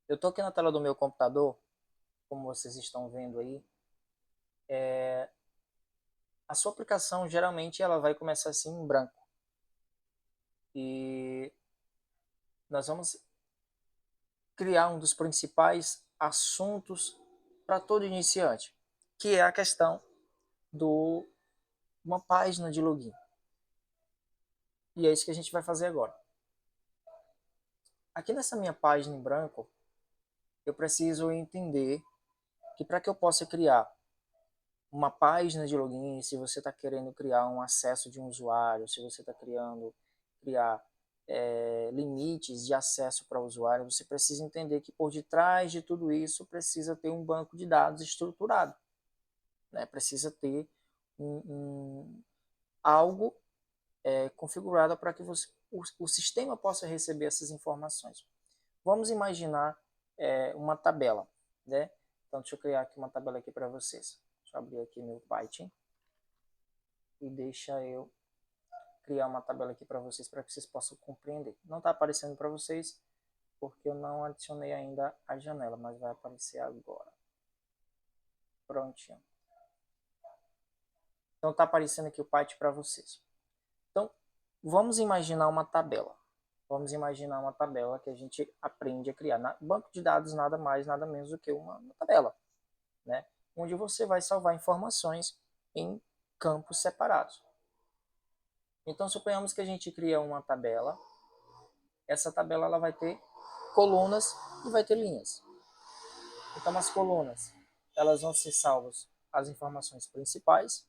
Eu estou aqui na tela do meu computador, como vocês estão vendo aí. A sua aplicação geralmente ela vai começar assim em branco. E nós vamos criar um dos principais assuntos para todo iniciante, que é a questão do uma página de login. E é isso que a gente vai fazer agora. Aqui nessa minha página em branco, eu preciso entender que para que eu possa criar uma página de login, se você está querendo criar um acesso de um usuário, se você está criar limites de acesso para o usuário, você precisa entender que por detrás de tudo isso precisa ter um banco de dados estruturado, né? Precisa ter algo configurado para que o sistema possa receber essas informações. Vamos imaginar uma tabela, né? Então deixa eu criar aqui uma tabela aqui para vocês. Deixa eu abrir aqui meu Python e deixa eu criar uma tabela aqui para vocês possam compreender. Não está aparecendo para vocês porque eu não adicionei ainda a janela, mas vai aparecer agora. Prontinho. Então está aparecendo aqui o Python para vocês. Então vamos imaginar uma tabela. Vamos imaginar uma tabela que a gente aprende a criar. Banco de dados nada mais, nada menos do que uma tabela, né? Onde você vai salvar informações em campos separados. Então, suponhamos que a gente cria uma tabela. Essa tabela ela vai ter colunas e vai ter linhas. Então, as colunas elas vão ser salvas as informações principais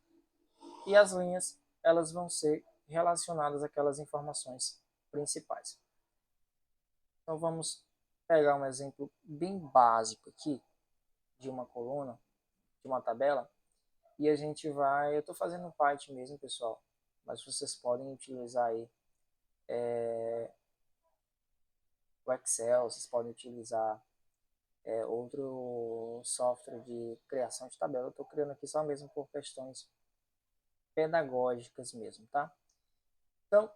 e as linhas elas vão ser relacionadas àquelas informações principais. Então, vamos pegar um exemplo bem básico aqui de uma coluna, de uma tabela, e a gente vai... Eu estou fazendo um Python mesmo, pessoal, mas vocês podem utilizar aí o Excel, vocês podem utilizar outro software de criação de tabela. Eu estou criando aqui só mesmo por questões pedagógicas mesmo, tá? Então,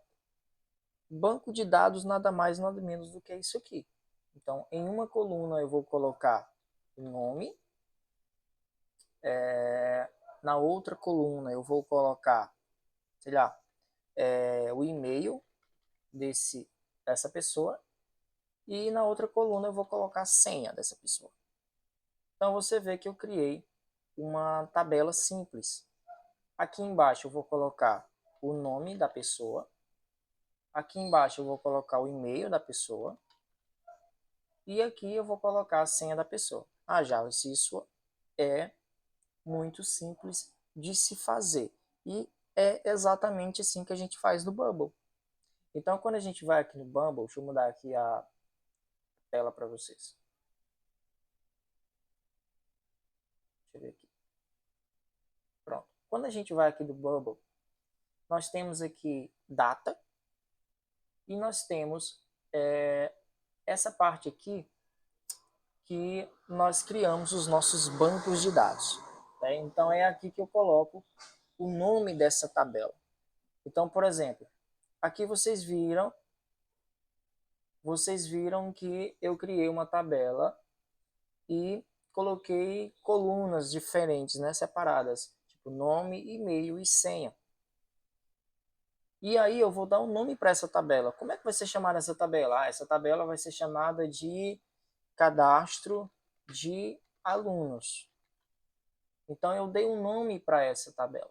banco de dados nada mais, nada menos do que isso aqui. Então, em uma coluna eu vou colocar o nome, na outra coluna eu vou colocar, sei lá, o e-mail dessa pessoa, e na outra coluna eu vou colocar a senha dessa pessoa. Então você vê que eu criei uma tabela simples. Aqui embaixo eu vou colocar o nome da pessoa, aqui embaixo eu vou colocar o e-mail da pessoa, e aqui eu vou colocar a senha da pessoa. Já, isso é muito simples de se fazer. E é exatamente assim que a gente faz no Bubble. Então, quando a gente vai aqui no Bumble, deixa eu mudar aqui a tela para vocês. Deixa eu ver aqui. Pronto. Quando a gente vai aqui do Bumble, nós temos aqui data e nós temos essa parte aqui que nós criamos os nossos bancos de dados. Né? Então, é aqui que eu coloco o nome dessa tabela. Então, por exemplo, aqui vocês viram que eu criei uma tabela e coloquei colunas diferentes, né, separadas, tipo nome, e-mail e senha. E aí eu vou dar um nome para essa tabela. Como é que vai ser chamada essa tabela? Essa tabela vai ser chamada de cadastro de alunos. Então eu dei um nome para essa tabela.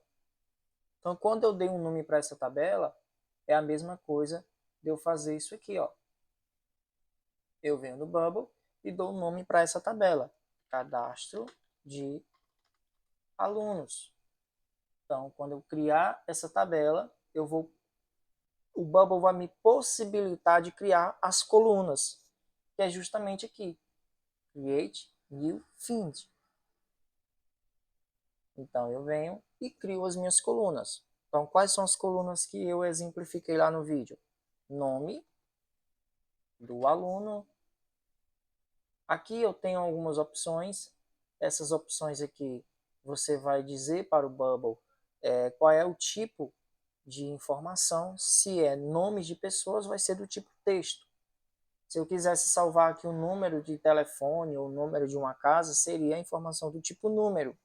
Então quando eu dei um nome para essa tabela, é a mesma coisa de eu fazer isso aqui, ó. Eu venho no Bubble e dou um nome para essa tabela, cadastro de alunos. Então, quando eu criar essa tabela, o Bubble vai me possibilitar de criar as colunas, que é justamente aqui, Create New Field. Então, eu venho e crio as minhas colunas. Então, quais são as colunas que eu exemplifiquei lá no vídeo? Nome do aluno. Aqui eu tenho algumas opções. Essas opções aqui, você vai dizer para o Bubble qual é o tipo de informação. Se é nome de pessoas, vai ser do tipo texto. Se eu quisesse salvar aqui o número de telefone ou o número de uma casa, seria a informação do tipo número.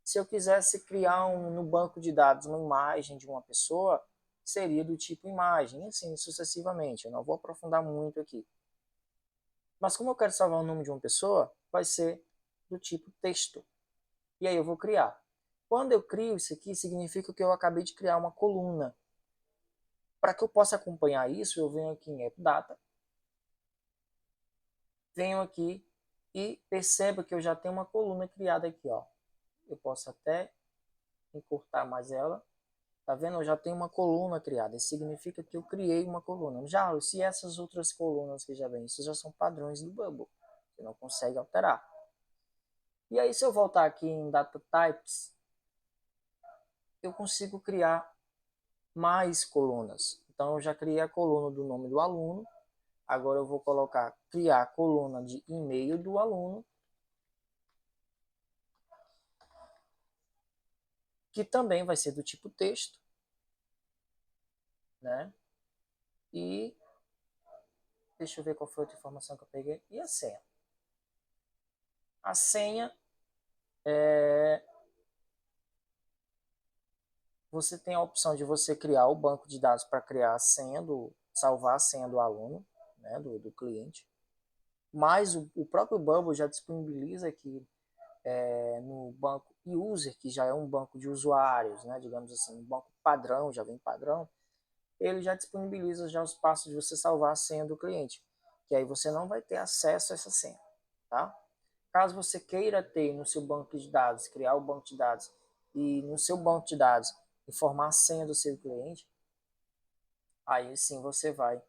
Se eu quisesse criar no banco de dados uma imagem de uma pessoa, seria do tipo imagem, e assim sucessivamente. Eu não vou aprofundar muito aqui. Mas como eu quero salvar o nome de uma pessoa, vai ser do tipo texto. E aí eu vou criar. Quando eu crio isso aqui, significa que eu acabei de criar uma coluna. Para que eu possa acompanhar isso, eu venho aqui em AppData, venho aqui e perceba que eu já tenho uma coluna criada aqui, ó. Eu posso até encurtar mais ela. Tá vendo? Eu já tenho uma coluna criada. Isso significa que eu criei uma coluna. Já, se essas outras colunas que já vêm, isso já são padrões do Bubble. Você não consegue alterar. E aí, se eu voltar aqui em Data Types, eu consigo criar mais colunas. Então, eu já criei a coluna do nome do aluno. Agora eu vou criar a coluna de e-mail do aluno, que também vai ser do tipo texto, né? E deixa eu ver qual foi a outra informação que eu peguei. E a senha. A senha você tem a opção de você criar o banco de dados para criar a senha salvar a senha do aluno, né, do cliente. Mas o próprio Bubble já disponibiliza aqui no banco user, que já é um banco de usuários, né, digamos assim, um banco padrão, já vem padrão, ele já disponibiliza já os passos de você salvar a senha do cliente, que aí você não vai ter acesso a essa senha, tá? Caso você queira ter no seu banco de dados, criar o banco de dados e no seu banco de dados informar a senha do seu cliente, aí sim você vai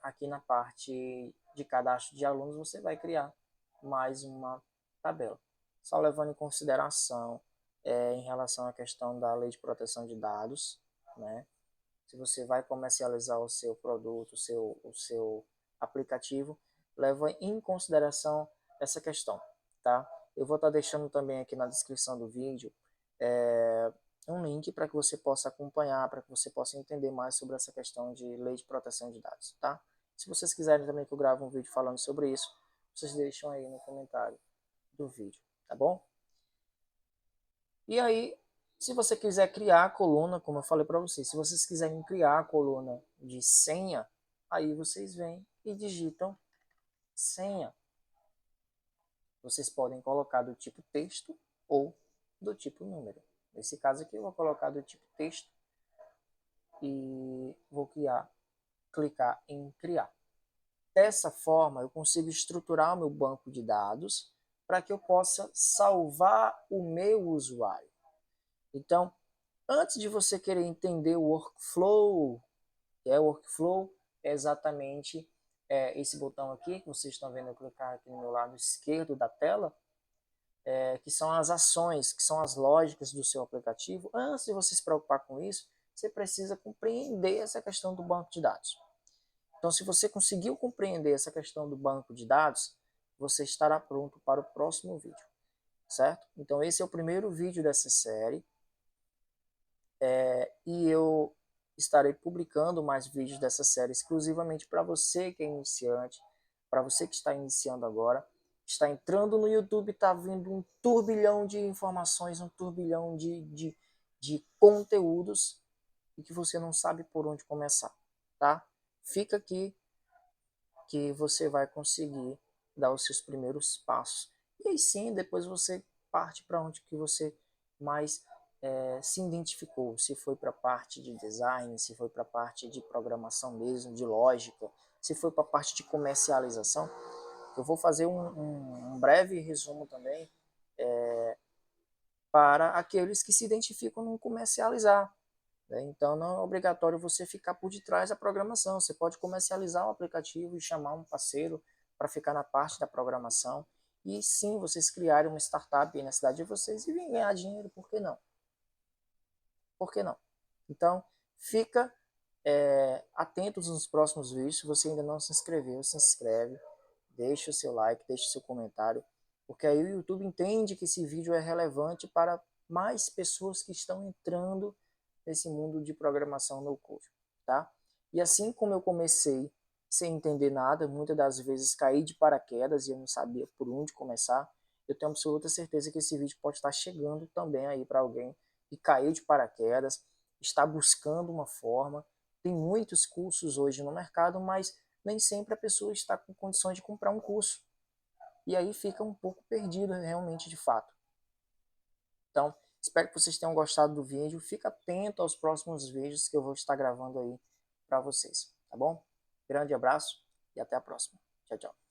aqui na parte de cadastro de alunos, você vai criar mais uma tabela. Só levando em consideração em relação à questão da lei de proteção de dados, né? Se você vai comercializar o seu produto, o seu aplicativo, leva em consideração essa questão, tá? Eu vou estar deixando também aqui na descrição do vídeo um link para que você possa acompanhar, para que você possa entender mais sobre essa questão de lei de proteção de dados, tá? Se vocês quiserem também que eu grave um vídeo falando sobre isso, vocês deixam aí no comentário do vídeo, tá bom? E aí, se você quiser criar a coluna, como eu falei para vocês, se vocês quiserem criar a coluna de senha, aí vocês vêm e digitam senha. Vocês podem colocar do tipo texto ou do tipo número. Nesse caso aqui eu vou colocar do tipo texto e vou clicar em criar. Dessa forma eu consigo estruturar o meu banco de dados para que eu possa salvar o meu usuário. Então, antes de você querer entender o workflow, que é o workflow, é exatamente esse botão aqui, que vocês estão vendo eu clicar aqui no meu lado esquerdo da tela, que são as ações, que são as lógicas do seu aplicativo. Antes de você se preocupar com isso, você precisa compreender essa questão do banco de dados. Então, se você conseguiu compreender essa questão do banco de dados, você estará pronto para o próximo vídeo, certo? Então, esse é o primeiro vídeo dessa série. E eu estarei publicando mais vídeos dessa série exclusivamente para você que é iniciante, para você que está iniciando agora, está entrando no YouTube, está vindo um turbilhão de informações, um turbilhão de conteúdos e que você não sabe por onde começar, tá? Fica aqui que você vai conseguir dar os seus primeiros passos. E aí sim, depois você parte para onde que você mais se identificou, se foi para a parte de design, se foi para a parte de programação mesmo, de lógica, se foi para a parte de comercialização. Eu vou fazer um breve resumo também para aqueles que se identificam no comercializar. Né? Então não é obrigatório você ficar por detrás da programação, você pode comercializar o aplicativo e chamar um parceiro para ficar na parte da programação. E sim, vocês criarem uma startup aí na cidade de vocês e virem ganhar dinheiro, por que não? Por que não? Então, fica atentos nos próximos vídeos. Se você ainda não se inscreveu, se inscreve, deixa o seu like, deixa o seu comentário, porque aí o YouTube entende que esse vídeo é relevante para mais pessoas que estão entrando nesse mundo de programação no code, tá? E assim como eu comecei sem entender nada, muitas das vezes caí de paraquedas e eu não sabia por onde começar. Eu tenho absoluta certeza que esse vídeo pode estar chegando também aí para alguém que caiu de paraquedas, está buscando uma forma. Tem muitos cursos hoje no mercado, mas nem sempre a pessoa está com condições de comprar um curso. E aí fica um pouco perdido realmente de fato. Então, espero que vocês tenham gostado do vídeo. Fica atento aos próximos vídeos que eu vou estar gravando aí para vocês, tá bom? Grande abraço e até a próxima. Tchau, tchau.